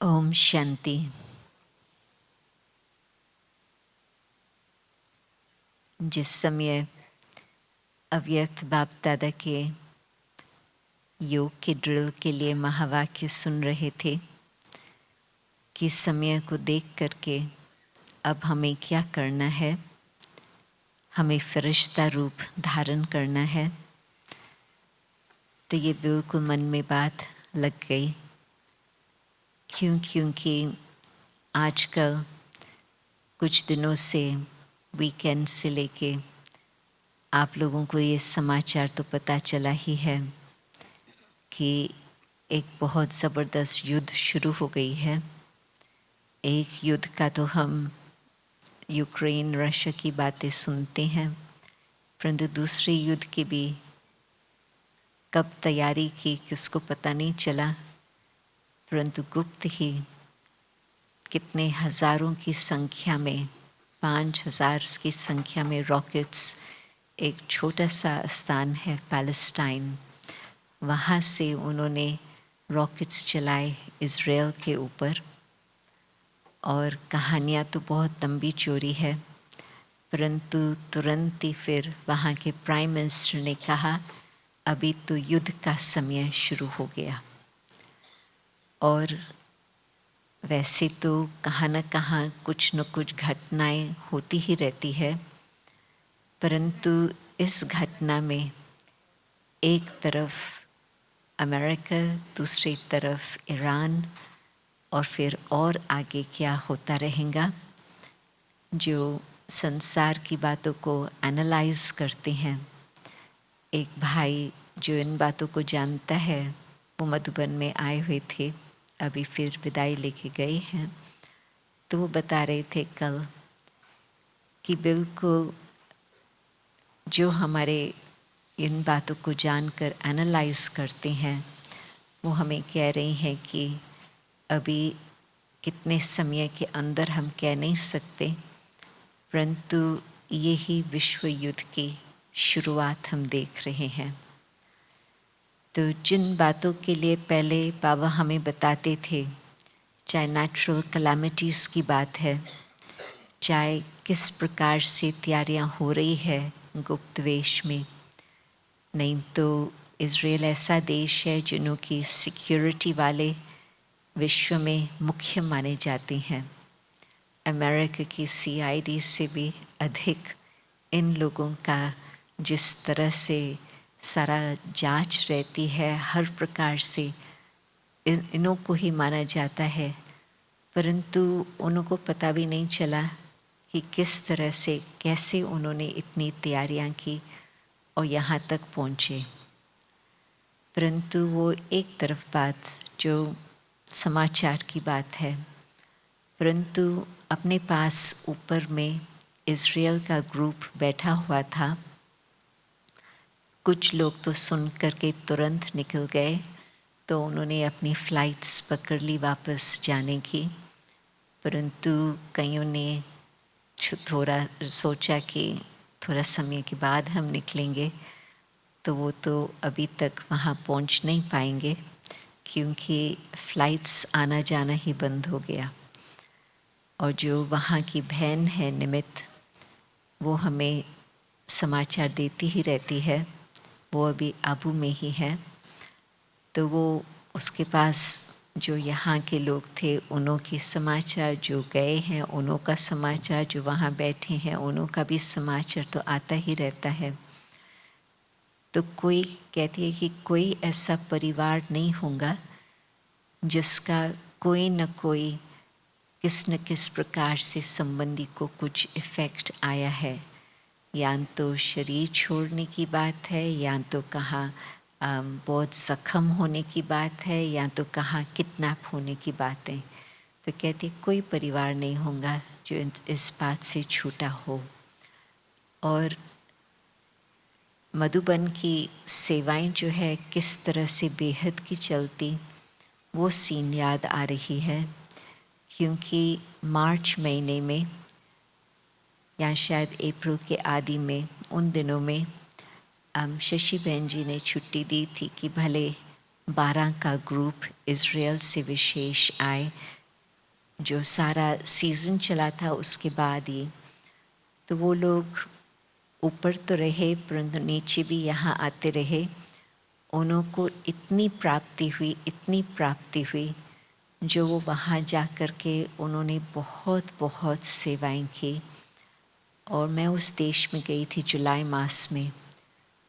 ओम शांति। जिस समय अव्यक्त बाप दादा के योग के ड्रिल के लिए महावाक्य सुन रहे थे कि समय को देख करके अब हमें क्या करना है, हमें फरिश्ता रूप धारण करना है, तो ये बिल्कुल मन में बात लग गई। क्योंकि आजकल कुछ दिनों से वीकेंड से लेके आप लोगों को ये समाचार तो पता चला ही है कि एक बहुत ज़बरदस्त युद्ध शुरू हो गई है। एक युद्ध का तो हम यूक्रेन रशिया की बातें सुनते हैं, परंतु दूसरे युद्ध की भी कब तैयारी की किसको पता नहीं चला, परंतु गुप्त ही कितने हज़ारों की संख्या में 5,000 की संख्या में रॉकेट्स, एक छोटा सा स्थान है पैलेस्टाइन, वहाँ से उन्होंने रॉकेट्स चलाए इज़राइल के ऊपर। और कहानियाँ तो बहुत लंबी चौड़ी है, परंतु तुरंत ही फिर वहाँ के प्राइम मिनिस्टर ने कहा अभी तो युद्ध का समय शुरू हो गया। और वैसे तो कहाँ न कहाँ कुछ न कुछ घटनाएं होती ही रहती है, परंतु इस घटना में एक तरफ अमेरिका, दूसरी तरफ ईरान, और फिर और आगे क्या होता रहेगा। जो संसार की बातों को एनालाइज करते हैं, एक भाई जो इन बातों को जानता है वो मधुबन में आए हुए थे, अभी फिर विदाई लेके गए हैं। तो वो बता रहे थे कल कि बिल्कुल जो हमारे इन बातों को जानकर एनालाइज करते हैं वो हमें कह रहे हैं कि अभी कितने समय के अंदर हम कह नहीं सकते, परंतु यही विश्व युद्ध की शुरुआत हम देख रहे हैं। तो जिन बातों के लिए पहले बाबा हमें बताते थे, चाहे नेचुरल कैलामिटीज़ की बात है, चाहे किस प्रकार से तैयारियां हो रही है गुप्त वेश में, नहीं तो इज़राइल ऐसा देश है जिन्हों की सिक्योरिटी वाले विश्व में मुख्य माने जाते हैं। अमेरिका की CID से भी अधिक इन लोगों का जिस तरह से सारा जांच रहती है, हर प्रकार से इन्हों को ही माना जाता है, परंतु उनको पता भी नहीं चला कि किस तरह से कैसे उन्होंने इतनी तैयारियां की और यहाँ तक पहुँचे। परंतु वो एक तरफ बात जो समाचार की बात है, परंतु अपने पास ऊपर में इज़राइल का ग्रुप बैठा हुआ था। कुछ लोग तो सुन करके तुरंत निकल गए, तो उन्होंने अपनी फ़्लाइट्स पकड़ ली वापस जाने की, परंतु कईयों ने थोड़ा सोचा कि थोड़ा समय के बाद हम निकलेंगे, तो वो तो अभी तक वहाँ पहुँच नहीं पाएंगे क्योंकि फ़्लाइट्स आना जाना ही बंद हो गया। और जो वहाँ की बहन है निमित, वो हमें समाचार देती ही रहती है, वो अभी आबू में ही है। तो वो उसके पास जो यहाँ के लोग थे उन्हों के समाचार, जो गए हैं उन्हों का समाचार, जो वहाँ बैठे हैं उन्हों का भी समाचार तो आता ही रहता है। तो कोई कहती है कि कोई ऐसा परिवार नहीं होगा जिसका कोई न कोई किस न किस प्रकार से संबंधी को कुछ इफ़ेक्ट आया है, या तो शरीर छोड़ने की बात है, या तो कहाँ बहुत ज़ख्म होने की बात है, या तो कहाँ किडनैप होने की बात है। तो कहते कोई परिवार नहीं होगा जो इस बात से छूटा हो। और मधुबन की सेवाएं जो है किस तरह से बेहद की चलती, वो सीन याद आ रही है। क्योंकि मार्च महीने में या शायद अप्रैल के आदि में, उन दिनों में शशि बहन जी ने छुट्टी दी थी कि भले 12 का ग्रुप इज़राइल से विशेष आए, जो सारा सीज़न चला था उसके बाद ही, तो वो लोग ऊपर तो रहे परंतु नीचे भी यहाँ आते रहे। उनको इतनी प्राप्ति हुई जो वो वहाँ जा कर के उन्होंने बहुत बहुत सेवाएं की। और मैं उस देश में गई थी जुलाई मास में,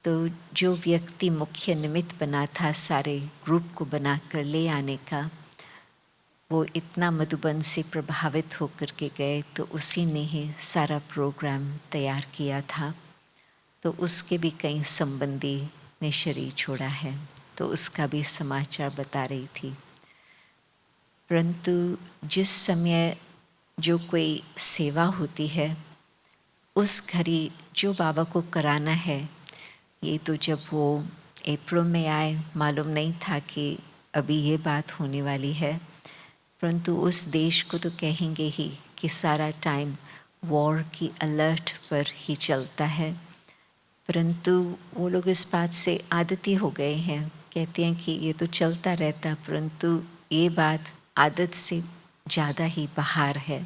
तो जो व्यक्ति मुख्य निमित्त बना था सारे ग्रुप को बनाकर ले आने का, वो इतना मधुबन से प्रभावित होकर के गए, तो उसी ने ही सारा प्रोग्राम तैयार किया था। तो उसके भी कई संबंधी ने शरीर छोड़ा है, तो उसका भी समाचार बता रही थी। परंतु जिस समय जो कोई सेवा होती है उस घड़ी जो बाबा को कराना है, ये तो जब वो अप्रैल में आए मालूम नहीं था कि अभी ये बात होने वाली है। परंतु उस देश को तो कहेंगे ही कि सारा टाइम वॉर की अलर्ट पर ही चलता है। परंतु वो लोग इस बात से आदती हो गए हैं, कहते हैं कि ये तो चलता रहता, परंतु ये बात आदत से ज़्यादा ही बाहर है।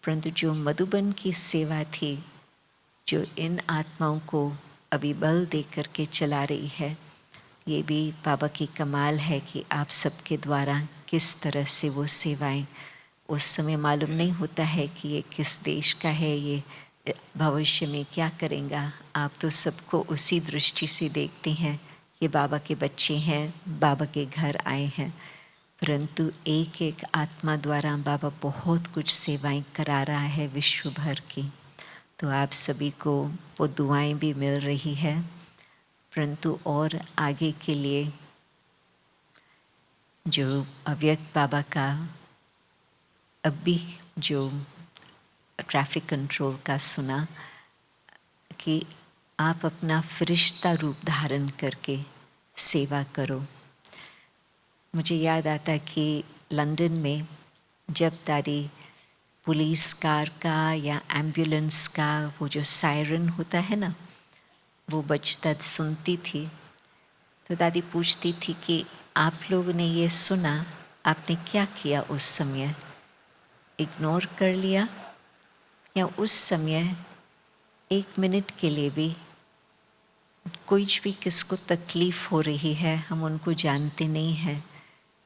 परंतु जो मधुबन की सेवा थी, जो इन आत्माओं को अभी बल दे करके चला रही है, ये भी बाबा की कमाल है कि आप सबके द्वारा किस तरह से वो सेवाएं, उस समय मालूम नहीं होता है कि ये किस देश का है, ये भविष्य में क्या करेगा। आप तो सबको उसी दृष्टि से देखते हैं, ये बाबा के बच्चे हैं, बाबा के घर आए हैं। परंतु एक एक आत्मा द्वारा बाबा बहुत कुछ सेवाएं करा रहा है विश्व भर की। तो आप सभी को वो दुआएं भी मिल रही है। परंतु और आगे के लिए जो अव्यक्त बाबा का अभी जो ट्रैफिक कंट्रोल का सुना कि आप अपना फरिश्ता रूप धारण करके सेवा करो। मुझे याद आता कि लंदन में जब दादी पुलिस कार का या एम्बुलेंस का वो जो सायरन होता है ना, वो बजता सुनती थी, तो दादी पूछती थी कि आप लोगों ने ये सुना, आपने क्या किया उस समय? इग्नोर कर लिया या उस समय एक मिनट के लिए भी कोई भी किसको तकलीफ़ हो रही है, हम उनको जानते नहीं हैं,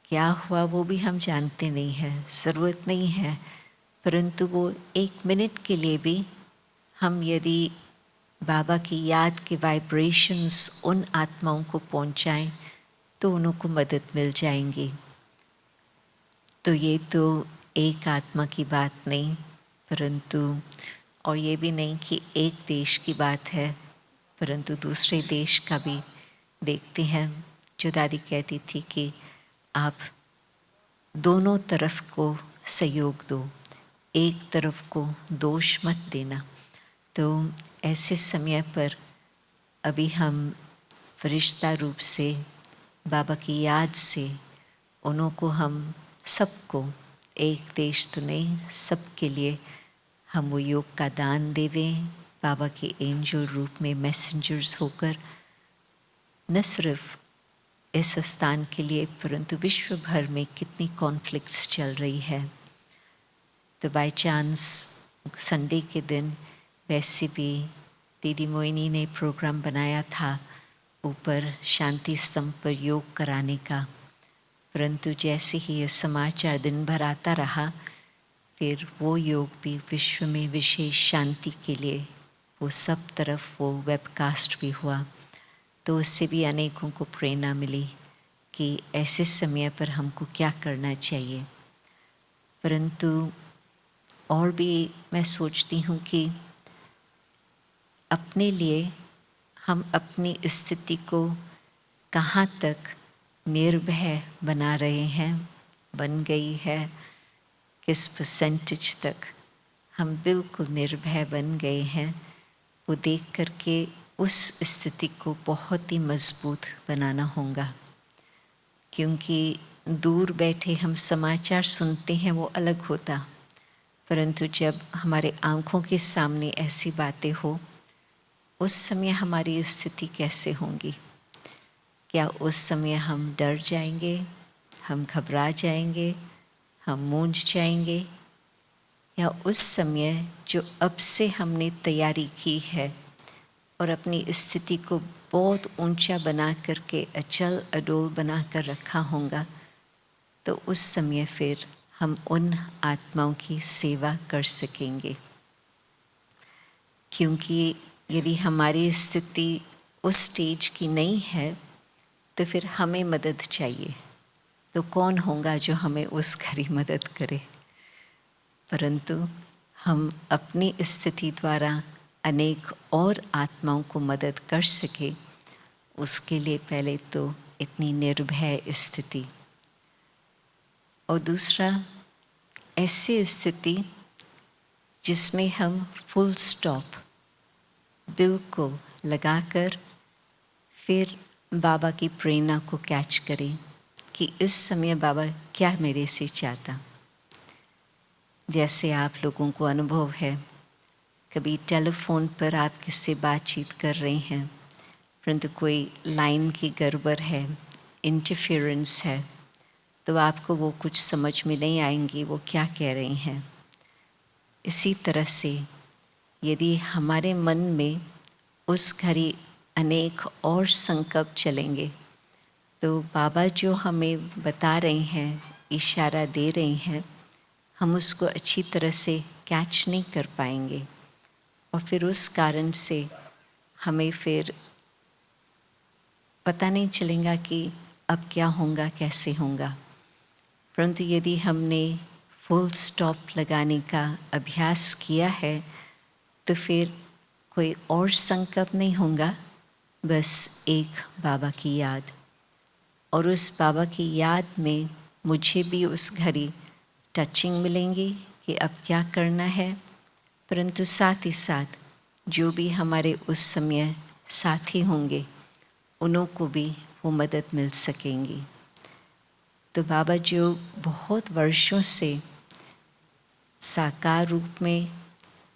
क्या हुआ वो भी हम जानते नहीं हैं, ज़रूरत नहीं है, परंतु वो एक मिनट के लिए भी हम यदि बाबा की याद के वाइब्रेशंस उन आत्माओं को पहुंचाएं तो उनको मदद मिल जाएंगी। तो ये तो एक आत्मा की बात नहीं, परंतु और ये भी नहीं कि एक देश की बात है, परंतु दूसरे देश का भी देखते हैं। जो दादी कहती थी कि आप दोनों तरफ को सहयोग दो, एक तरफ को दोष मत देना। तो ऐसे समय पर अभी हम फरिश्ता रूप से बाबा की याद से उन्हों को हम सबको, एक देश तो नहीं, सबके लिए हम वो योग का दान देवें, बाबा के एंजल रूप में मैसेंजर्स होकर, न सिर्फ इस स्थान के लिए परंतु विश्व भर में कितनी कॉन्फ्लिक्ट्स चल रही है। तो बाय चांस संडे के दिन वैसे भी दीदी मोइनी ने प्रोग्राम बनाया था ऊपर शांति स्तंभ पर योग कराने का, परंतु जैसे ही ये समाचार दिन भर आता रहा, फिर वो योग भी विश्व में विशेष शांति के लिए वो सब तरफ वो वेबकास्ट भी हुआ। तो उससे भी अनेकों को प्रेरणा मिली कि ऐसे समय पर हमको क्या करना चाहिए। परंतु और भी मैं सोचती हूँ कि अपने लिए हम अपनी स्थिति को कहाँ तक निर्भय बना रहे हैं, बन गई है, किस परसेंटेज तक हम बिल्कुल निर्भय बन गए हैं, वो देख करके उस स्थिति को बहुत ही मजबूत बनाना होगा। क्योंकि दूर बैठे हम समाचार सुनते हैं वो अलग होता, परंतु जब हमारे आँखों के सामने ऐसी बातें हो, उस समय हमारी स्थिति कैसे होंगी? क्या उस समय हम डर जाएंगे, हम घबरा जाएंगे, हम मूंझ जाएंगे, या उस समय जो अब से हमने तैयारी की है और अपनी स्थिति को बहुत ऊंचा बना करके अचल अडोल बना कर रखा होगा, तो उस समय फिर हम उन आत्माओं की सेवा कर सकेंगे। क्योंकि यदि हमारी स्थिति उस स्टेज की नहीं है तो फिर हमें मदद चाहिए, तो कौन होगा जो हमें उस घड़ी मदद करे। परंतु हम अपनी स्थिति द्वारा अनेक और आत्माओं को मदद कर सके, उसके लिए पहले तो इतनी निर्भय स्थिति, और दूसरा ऐसी स्थिति जिसमें हम फुल स्टॉप बिल्कुल लगाकर फिर बाबा की प्रेरणा को कैच करें कि इस समय बाबा क्या मेरे से चाहता। जैसे आप लोगों को अनुभव है, कभी टेलीफोन पर आप किससे बातचीत कर रहे हैं, परंतु कोई लाइन की गड़बड़ है, इंटरफेरेंस है, तो आपको वो कुछ समझ में नहीं आएंगी वो क्या कह रहे हैं। इसी तरह से यदि हमारे मन में उस घड़ी अनेक और संकल्प चलेंगे, तो बाबा जो हमें बता रहे हैं, इशारा दे रहे हैं, हम उसको अच्छी तरह से कैच नहीं कर पाएंगे, और फिर उस कारण से हमें फिर पता नहीं चलेगा कि अब क्या होगा, कैसे होगा। परंतु यदि हमने फुल स्टॉप लगाने का अभ्यास किया है, तो फिर कोई और संकल्प नहीं होगा, बस एक बाबा की याद। और उस बाबा की याद में मुझे भी उस घड़ी टचिंग मिलेंगी कि अब क्या करना है, परंतु साथ ही साथ जो भी हमारे उस समय साथी होंगे उन्हों को भी वो मदद मिल सकेंगी। तो बाबा जो बहुत वर्षों से साकार रूप में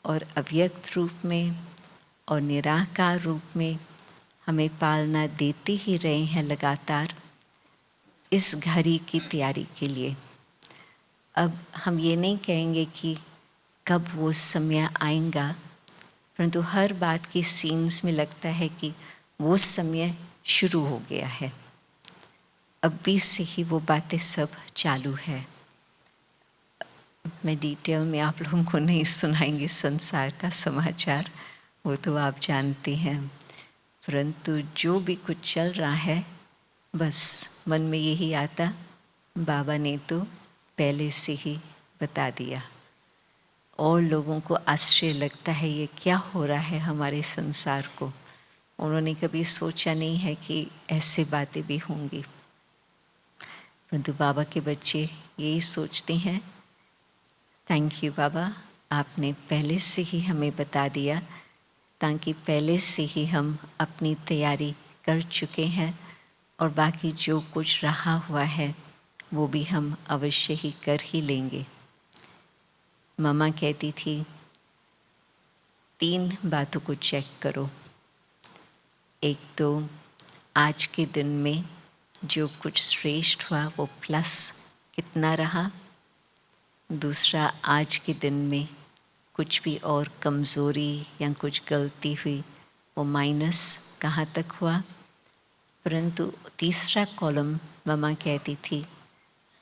और अव्यक्त रूप में और निराकार रूप में हमें पालना देते ही रहे हैं लगातार, इस घड़ी की तैयारी के लिए। अब हम ये नहीं कहेंगे कि कब वो समय आएगा, परंतु हर बात की सीन्स में लगता है कि वो समय शुरू हो गया है, अब भी से ही वो बातें सब चालू है। मैं डिटेल में आप लोगों को नहीं सुनाएंगी संसार का समाचार, वो तो आप जानते हैं, परंतु जो भी कुछ चल रहा है बस मन में यही आता, बाबा ने तो पहले से ही बता दिया। और लोगों को आश्चर्य लगता है ये क्या हो रहा है हमारे संसार को, उन्होंने कभी सोचा नहीं है कि ऐसे बातें भी होंगी। परंतु बाबा के बच्चे यही सोचते हैं, थैंक यू बाबा, आपने पहले से ही हमें बता दिया, ताकि पहले से ही हम अपनी तैयारी कर चुके हैं, और बाकी जो कुछ रहा हुआ है वो भी हम अवश्य ही कर ही लेंगे। मामा कहती थी 3 बातों को चेक करो, एक तो आज के दिन में जो कुछ श्रेष्ठ हुआ वो प्लस कितना रहा, दूसरा आज के दिन में कुछ भी और कमज़ोरी या कुछ गलती हुई वो माइनस कहाँ तक हुआ। परंतु तीसरा कॉलम मामा कहती थी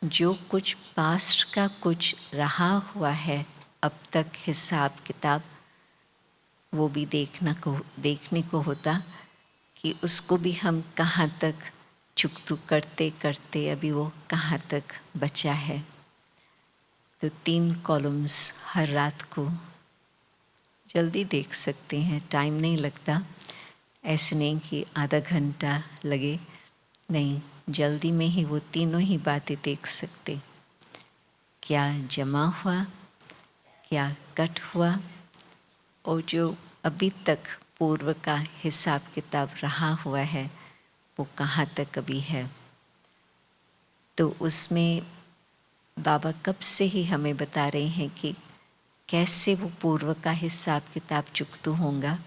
जो कुछ पास्ट का कुछ रहा हुआ है अब तक हिसाब किताब, वो भी देखने को होता कि उसको भी हम कहाँ तक चुकतू करते करते अभी वो कहाँ तक बचा है। तो 3 कॉलम्स हर रात को जल्दी देख सकते हैं, टाइम नहीं लगता, ऐसे नहीं कि आधा घंटा लगे, नहीं, जल्दी में ही वो तीनों ही बातें देख सकते, क्या जमा हुआ, क्या कट हुआ, और जो अभी तक पूर्व का हिसाब किताब रहा हुआ है वो कहाँ तक अभी है। तो उसमें बाबा कब से ही हमें बता रहे हैं कि कैसे वो पूर्व का हिसाब किताब चुकतू होगा,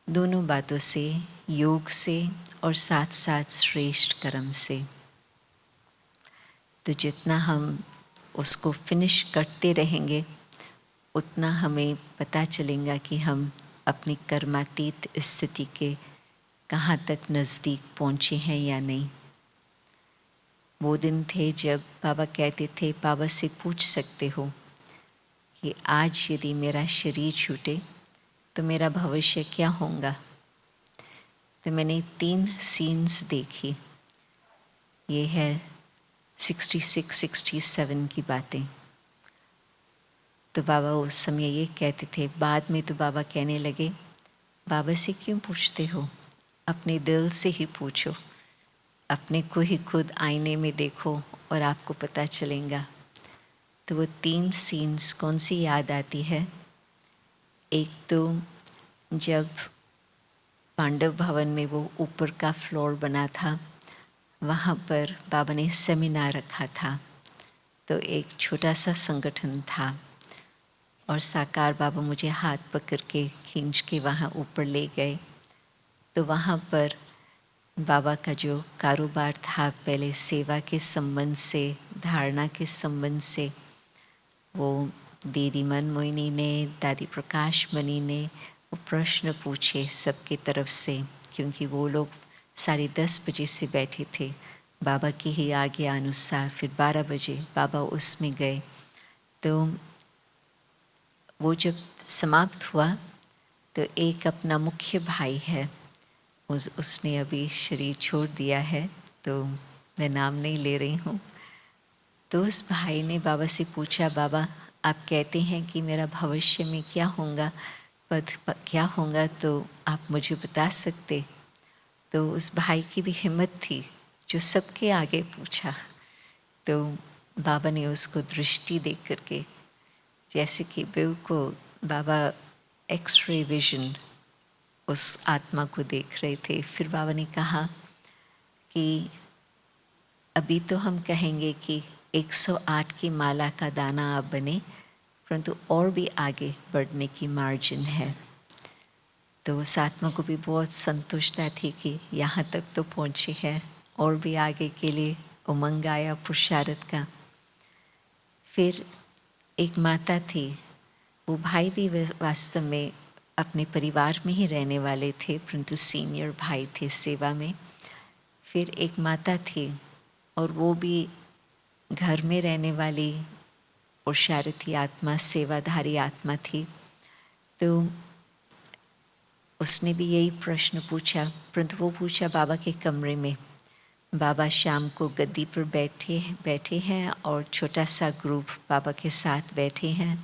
दोनों बातों से, योग से और साथ साथ श्रेष्ठ कर्म से। तो जितना हम उसको फिनिश करते रहेंगे उतना हमें पता चलेगा कि हम अपनी कर्मातीत स्थिति के कहाँ तक नज़दीक पहुँचे हैं या नहीं। वो दिन थे जब बाबा कहते थे, बाबा से पूछ सकते हो कि आज यदि मेरा शरीर छूटे तो मेरा भविष्य क्या होगा। तो मैंने 3 सीन्स देखी। ये है 66-67 की बातें। तो बाबा उस समय ये कहते थे, बाद में तो बाबा कहने लगे, बाबा से क्यों पूछते हो, अपने दिल से ही पूछो, अपने को ही खुद आईने में देखो और आपको पता चलेगा। तो वो 3 सीन्स कौन सी याद आती है। एक तो जब पांडव भवन में वो ऊपर का फ्लोर बना था, वहाँ पर बाबा ने सेमिनार रखा था। तो एक छोटा सा संगठन था और साकार बाबा मुझे हाथ पकड़ के खींच के वहाँ ऊपर ले गए। तो वहाँ पर बाबा का जो कारोबार था, पहले सेवा के संबंध से, धारणा के संबंध से, वो दीदी मनमोहिनी ने, दादी प्रकाश मणि ने वो प्रश्न पूछे सबके तरफ से, क्योंकि वो लोग 10:30 बजे से बैठे थे बाबा की ही आज्ञा अनुसार। फिर 12 बजे बाबा उसमें गए। तो वो जब समाप्त हुआ तो एक अपना मुख्य भाई है, उसने अभी शरीर छोड़ दिया है, तो मैं नाम नहीं ले रही हूँ। तो उस भाई ने बाबा से पूछा, बाबा आप कहते हैं कि मेरा भविष्य में क्या होगा, पद क्या होगा, तो आप मुझे बता सकते। तो उस भाई की भी हिम्मत थी जो सबके आगे पूछा। तो बाबा ने उसको दृष्टि दे करके, जैसे कि बिल्कुल बाबा एक्स-रे विजन उस आत्मा को देख रहे थे। फिर बाबा ने कहा कि अभी तो हम कहेंगे कि 108 की माला का दाना आप बने, परंतु और भी आगे बढ़ने की मार्जिन है। तो उस आत्मा को भी बहुत संतुष्टता थी कि यहाँ तक तो पहुँचे हैं, और भी आगे के लिए उमंग आया पुरुषार्थ का। फिर एक माता थी, वो भाई भी वास्तव में अपने परिवार में ही रहने वाले थे, परंतु सीनियर भाई थे सेवा में। फिर एक माता थी और वो भी घर में रहने वाली पुरुषार्थी आत्मा, सेवाधारी आत्मा थी। तो उसने भी यही प्रश्न पूछा, परंतु वो पूछा बाबा के कमरे में। बाबा शाम को गद्दी पर बैठे हैं और छोटा सा ग्रुप बाबा के साथ बैठे हैं।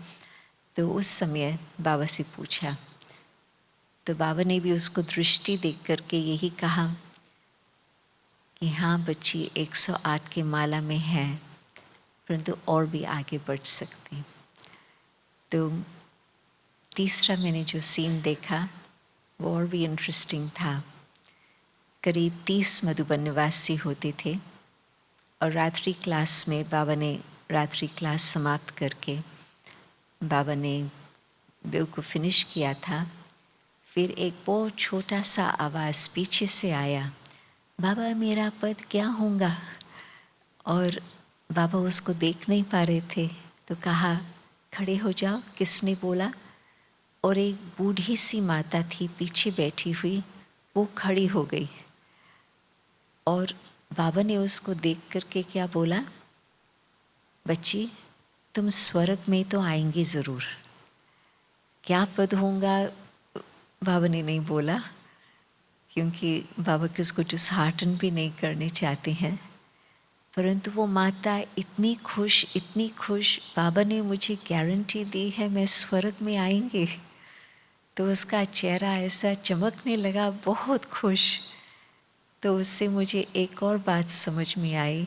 तो उस समय बाबा से पूछा, तो बाबा ने भी उसको दृष्टि देख करके यही कहा कि हाँ बच्ची 108 के माला में है, परंतु और भी आगे बढ़ सकती। तो तीसरा मैंने जो सीन देखा वो और भी इंटरेस्टिंग था। करीब 30 मधुबन निवासी होते थे और रात्रि क्लास में बाबा ने रात्रि क्लास समाप्त करके बाबा ने बिल्कुल फिनिश किया था। फिर एक बहुत छोटा सा आवाज़ पीछे से आया, बाबा मेरा पद क्या होगा। और बाबा उसको देख नहीं पा रहे थे, तो कहा खड़े हो जाओ। किसने बोला? और एक बूढ़ी सी माता थी पीछे बैठी हुई, वो खड़ी हो गई और बाबा ने उसको देख करके क्या बोला, बच्ची तुम स्वर्ग में तो आएंगी ज़रूर। क्या पद होगा बाबा ने नहीं बोला, क्योंकि बाबा किसको डिसहार्टन भी नहीं करने चाहते हैं। परंतु वो माता इतनी खुश, बाबा ने मुझे गारंटी दी है मैं स्वर्ग में आएंगे। तो उसका चेहरा ऐसा चमकने लगा, बहुत खुश। तो उससे मुझे एक और बात समझ में आई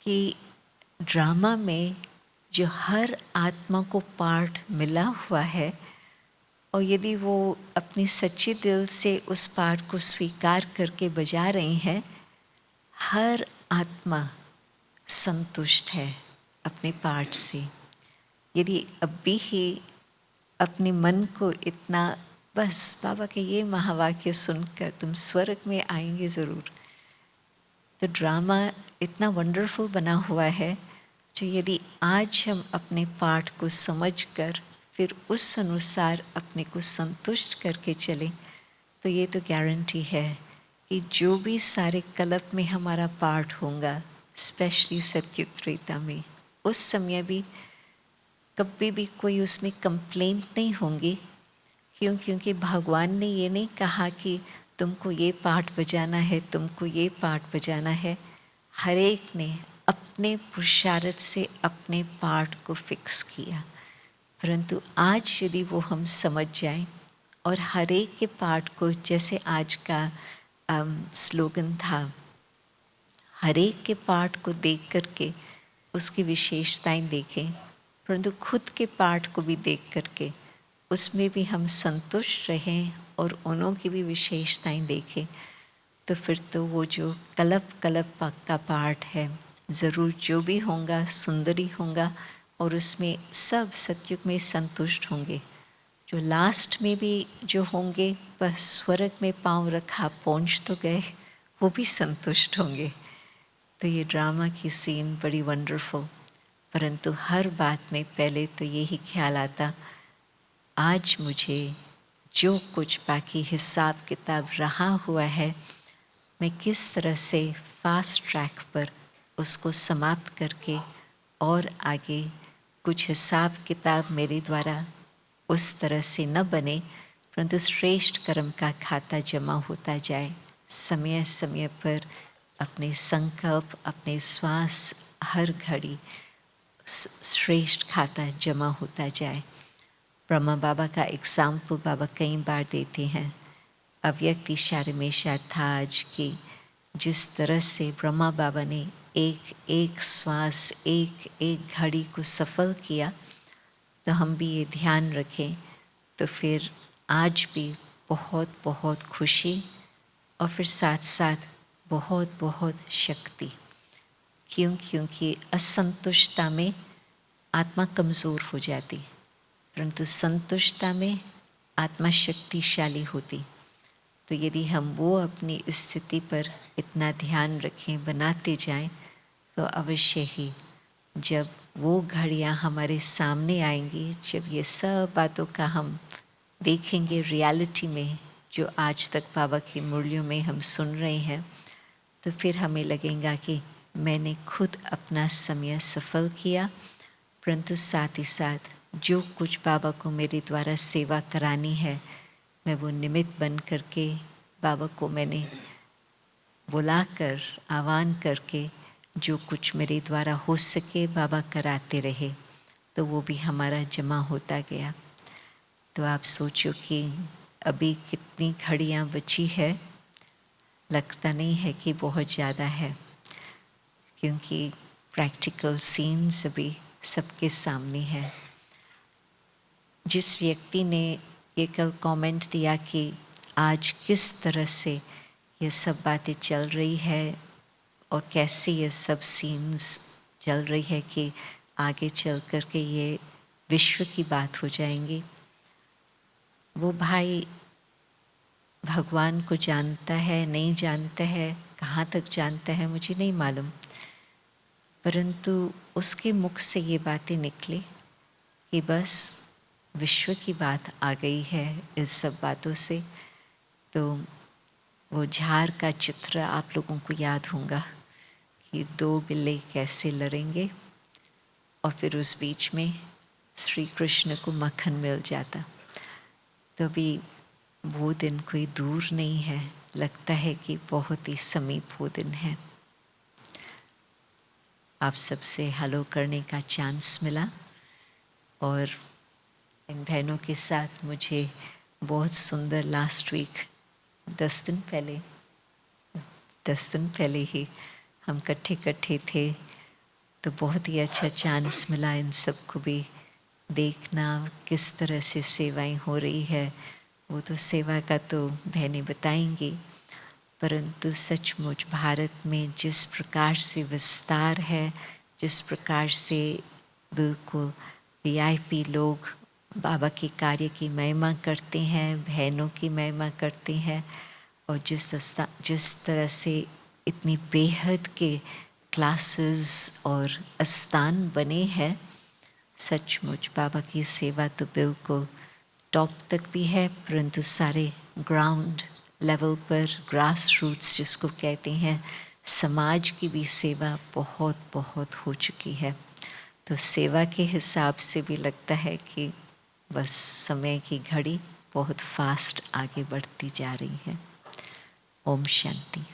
कि ड्रामा में जो हर आत्मा को पार्ट मिला हुआ है, और यदि वो अपनी सच्चे दिल से उस पार्ट को स्वीकार करके बजा रही हैं, हर आत्मा संतुष्ट है अपने पार्ट से। यदि अभी ही अपने मन को इतना, बस बाबा के ये महावाक्य सुनकर तुम स्वर्ग में आएंगे ज़रूर। तो ड्रामा इतना वंडरफुल बना हुआ है, जो यदि आज हम अपने पाठ को समझकर फिर उस अनुसार अपने को संतुष्ट करके चलें, तो ये तो गारंटी है कि जो भी सारे कल्प में हमारा पाठ होगा, स्पेशली सतयुग त्रेता में, उस समय भी कभी भी कोई उसमें कंप्लेंट नहीं होंगी। क्यों? क्योंकि भगवान ने ये नहीं कहा कि तुमको ये पाठ बजाना है, तुमको ये पाठ बजाना है। हर एक ने अपने पुरुषार्थ से अपने पाठ को फिक्स किया। परंतु आज यदि वो हम समझ जाएं और हर एक के पाठ को, जैसे आज का स्लोगन था, हर एक के पाठ को देख करके उसकी विशेषताएं देखें, परंतु खुद के पाठ को भी देख करके उसमें भी हम संतुष्ट रहें और उन्हों की भी विशेषताएं देखें, तो फिर तो वो जो कल्प कल्प का पाठ है ज़रूर जो भी होगा सुंदर ही होगा और उसमें सब सतयुग में संतुष्ट होंगे। जो लास्ट में भी जो होंगे बस स्वर्ग में पांव रखा पहुँच तो गए, वो भी संतुष्ट होंगे। तो ये ड्रामा की सीन बड़ी वंडरफुल, परंतु हर बात में पहले तो यही ख्याल आता, आज मुझे जो कुछ बाकी हिसाब किताब रहा हुआ है, मैं किस तरह से फास्ट ट्रैक पर उसको समाप्त करके और आगे कुछ हिसाब किताब मेरे द्वारा उस तरह से न बने, परंतु श्रेष्ठ कर्म का खाता जमा होता जाए। समय समय पर अपने संकल्प, अपने श्वास, हर घड़ी श्रेष्ठ खाता जमा होता जाए। ब्रह्मा बाबा का एग्जाम्पल बाबा कई बार देते हैं। अव्यक्त इशारे में शायद था आज की, जिस तरह से ब्रह्मा बाबा ने एक एक श्वास, एक एक घड़ी को सफल किया, तो हम भी ये ध्यान रखें तो फिर आज भी बहुत बहुत खुशी और फिर साथ साथ बहुत बहुत शक्ति। क्यों? क्योंकि असंतुष्टता में आत्मा कमज़ोर हो जाती, परंतु संतुष्टता में आत्मा शक्तिशाली होती। तो यदि हम वो अपनी स्थिति पर इतना ध्यान रखें, बनाते जाएं, तो अवश्य ही जब वो घड़ियाँ हमारे सामने आएंगी, जब ये सब बातों का हम देखेंगे रियलिटी में, जो आज तक बाबा की मुरलियों में हम सुन रहे हैं, तो फिर हमें लगेगा कि मैंने खुद अपना समय सफल किया, परंतु साथ ही साथ जो कुछ बाबा को मेरे द्वारा सेवा करानी है, मैं वो निमित्त बन करके बाबा को मैंने बुलाकर, आह्वान करके जो कुछ मेरे द्वारा हो सके बाबा कराते रहे, तो वो भी हमारा जमा होता गया। तो आप सोचो कि अभी कितनी घड़ियाँ बची है, लगता नहीं है कि बहुत ज़्यादा है, क्योंकि प्रैक्टिकल सीन्स अभी सबके सामने है। जिस व्यक्ति ने ये कल कमेंट दिया कि आज किस तरह से ये सब बातें चल रही है और कैसे ये सब सीन्स चल रही है कि आगे चल कर के ये विश्व की बात हो जाएंगी, वो भाई भगवान को जानता है नहीं जानता है, कहाँ तक जानता है मुझे नहीं मालूम, परंतु उसके मुख से ये बातें निकली कि बस विश्व की बात आ गई है इस सब बातों से। तो वो झार का चित्र आप लोगों को याद होगा कि दो बिल्ली कैसे लड़ेंगे और फिर उस बीच में श्री कृष्ण को मक्खन मिल जाता। तो अभी वो दिन कोई दूर नहीं है, लगता है कि बहुत ही समीप वो दिन है। आप सबसे हेलो करने का चांस मिला और इन बहनों के साथ मुझे बहुत सुंदर लास्ट वीक 10 दिन पहले ही हम इकट्ठे थे, तो बहुत ही अच्छा चांस मिला इन सबको भी देखना किस तरह से सेवाएं हो रही है। वो तो सेवा का तो बहनें बताएंगी, परंतु सचमुच भारत में जिस प्रकार से विस्तार है, जिस प्रकार से बिल्कुल वीआईपी लोग बाबा के कार्य की महिमा करते हैं, बहनों की महिमा करते हैं, और जिस तरह से इतनी बेहद के क्लासेस और आस्थान बने हैं। सचमुच बाबा की सेवा तो बिल्कुल टॉप तक भी है, परंतु सारे ग्राउंड लेवल पर, ग्रास रूट्स जिसको कहते हैं, समाज की भी सेवा बहुत बहुत हो चुकी है। तो सेवा के हिसाब से भी लगता है कि बस समय की घड़ी बहुत फास्ट आगे बढ़ती जा रही है। ओम शांति।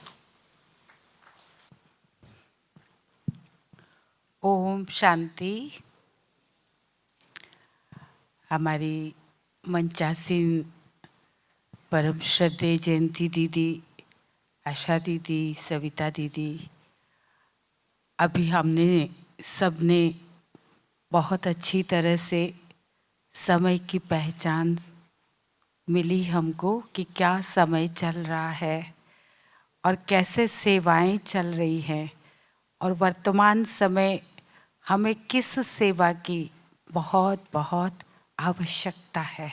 ओम शांति। हमारी मंचासीन परम श्रद्धेय जयंती दीदी, आशा दीदी, सविता दीदी, अभी हमने सबने बहुत अच्छी तरह से समय की पहचान मिली हमको कि क्या समय चल रहा है और कैसे सेवाएं चल रही हैं, और वर्तमान समय हमें किस सेवा की बहुत बहुत आवश्यकता है।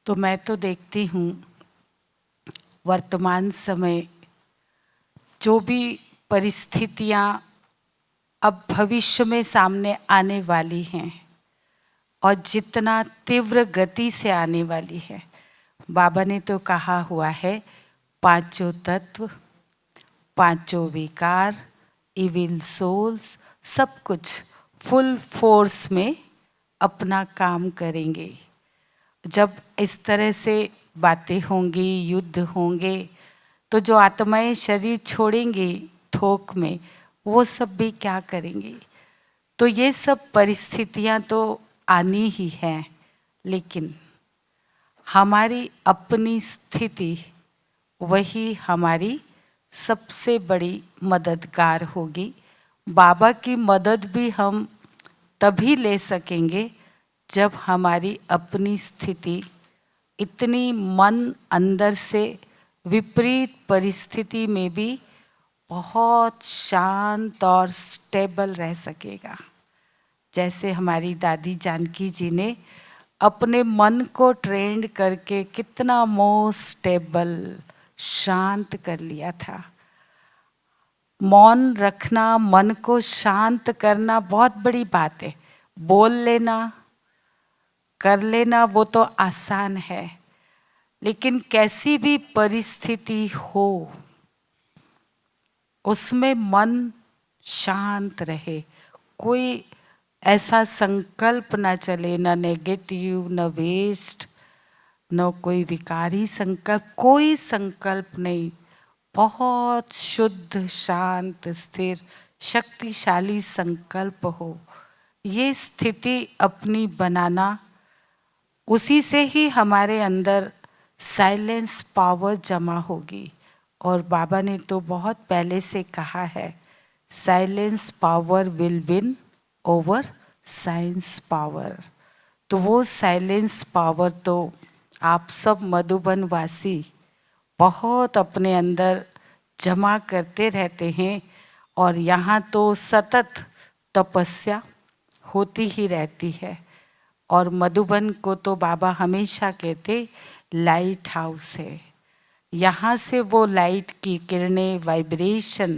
तो मैं तो देखती हूँ वर्तमान समय जो भी परिस्थितियाँ अब भविष्य में सामने आने वाली हैं और जितना तीव्र गति से आने वाली है, बाबा ने तो कहा हुआ है पांचों तत्व, पांचों विकार, इविल सोल्स, सब कुछ फुल फोर्स में अपना काम करेंगे। जब इस तरह से बातें होंगी, युद्ध होंगे, तो जो आत्माएं शरीर छोड़ेंगी थोक में, वो सब भी क्या करेंगे। तो ये सब परिस्थितियां तो आनी ही हैं, लेकिन हमारी अपनी स्थिति वही हमारी सबसे बड़ी मददगार होगी। बाबा की मदद भी हम तभी ले सकेंगे जब हमारी अपनी स्थिति इतनी मन अंदर से विपरीत परिस्थिति में भी बहुत शांत और स्टेबल रह सकेगा। जैसे हमारी दादी जानकी जी ने अपने मन को ट्रेंड करके कितना मोस्ट स्टेबल, शांत कर लिया था। मौन रखना, मन को शांत करना बहुत बड़ी बात है। बोल लेना, कर लेना वो तो आसान है, लेकिन कैसी भी परिस्थिति हो उसमें मन शांत रहे, कोई ऐसा संकल्प ना चले, ना नेगेटिव, ना वेस्ट, न कोई विकारी संकल्प, कोई संकल्प नहीं। बहुत शुद्ध, शांत, स्थिर, शक्तिशाली संकल्प हो। ये स्थिति अपनी बनाना, उसी से ही हमारे अंदर साइलेंस पावर जमा होगी। और बाबा ने तो बहुत पहले से कहा है, silence power will win over science power. तो वो साइलेंस पावर तो आप सब मधुबन वासी बहुत अपने अंदर जमा करते रहते हैं, और यहाँ तो सतत तपस्या होती ही रहती है। और मधुबन को तो बाबा हमेशा कहते लाइट हाउस है। यहाँ से वो लाइट की किरणें, वाइब्रेशन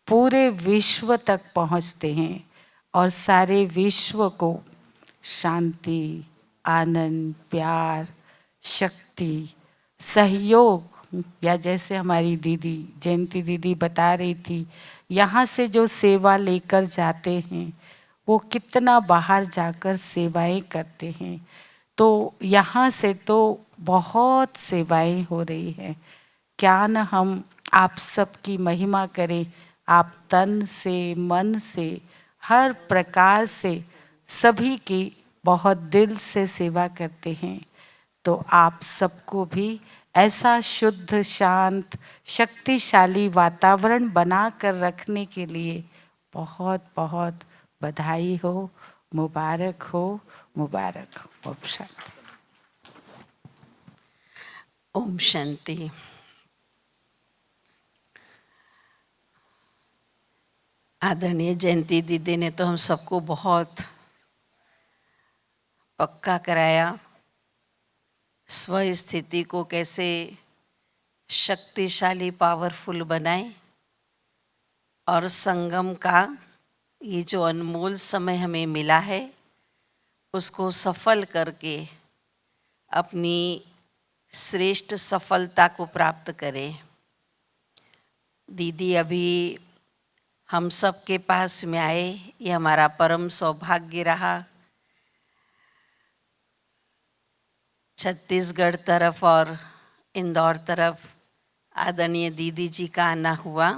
पूरे विश्व तक पहुँचते हैं और सारे विश्व को शांति, आनंद, प्यार, शक्ति, सहयोग, या जैसे हमारी दीदी जयंती दीदी बता रही थी, यहाँ से जो सेवा लेकर जाते हैं वो कितना बाहर जाकर सेवाएं करते हैं। तो यहाँ से तो बहुत सेवाएं हो रही हैं। क्या न हम आप सबकी महिमा करें। आप तन से, मन से, हर प्रकार से सभी की बहुत दिल से सेवा करते हैं। तो आप सबको भी ऐसा शुद्ध, शांत, शक्तिशाली वातावरण बना कर रखने के लिए बहुत बहुत बधाई हो, मुबारक हो, मुबारक हो। ओम शांति। ओम शांति। आदरणीय जयंती दीदी ने तो हम सबको बहुत पक्का कराया, स्व स्थिति को कैसे शक्तिशाली, पावरफुल बनाएं। और संगम का ये जो अनमोल समय हमें मिला है उसको सफल करके अपनी श्रेष्ठ सफलता को प्राप्त करें। दीदी अभी हम सब के पास में आए, ये हमारा परम सौभाग्य रहा। छत्तीसगढ़ तरफ और इंदौर तरफ आदरणीय दीदी जी का आना हुआ।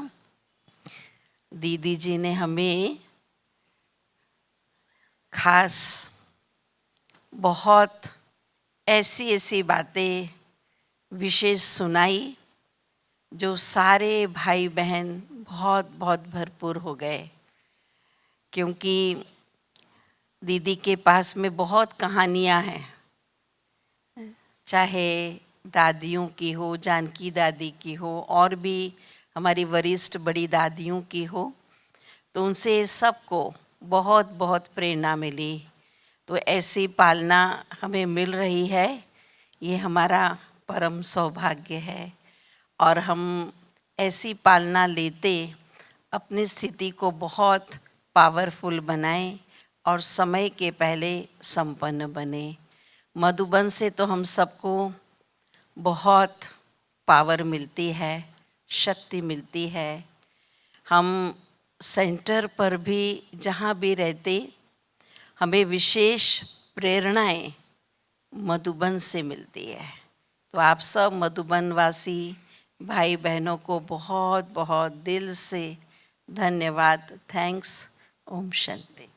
दीदी जी ने हमें खास बहुत ऐसी ऐसी बातें विशेष सुनाई जो सारे भाई बहन बहुत बहुत भरपूर हो गए, क्योंकि दीदी के पास में बहुत कहानियाँ हैं, चाहे दादियों की हो, जानकी दादी की हो, और भी हमारी वरिष्ठ बड़ी दादियों की हो, तो उनसे सबको बहुत बहुत प्रेरणा मिली। तो ऐसी पालना हमें मिल रही है, ये हमारा परम सौभाग्य है। और हम ऐसी पालना लेते अपनी स्थिति को बहुत पावरफुल बनाएं और समय के पहले संपन्न बने। मधुबन से तो हम सबको बहुत पावर मिलती है, शक्ति मिलती है। हम सेंटर पर भी जहाँ भी रहते हमें विशेष प्रेरणाएं मधुबन से मिलती है। तो आप सब मधुबन वासी भाई बहनों को बहुत बहुत दिल से धन्यवाद। थैंक्स। ओम शांति।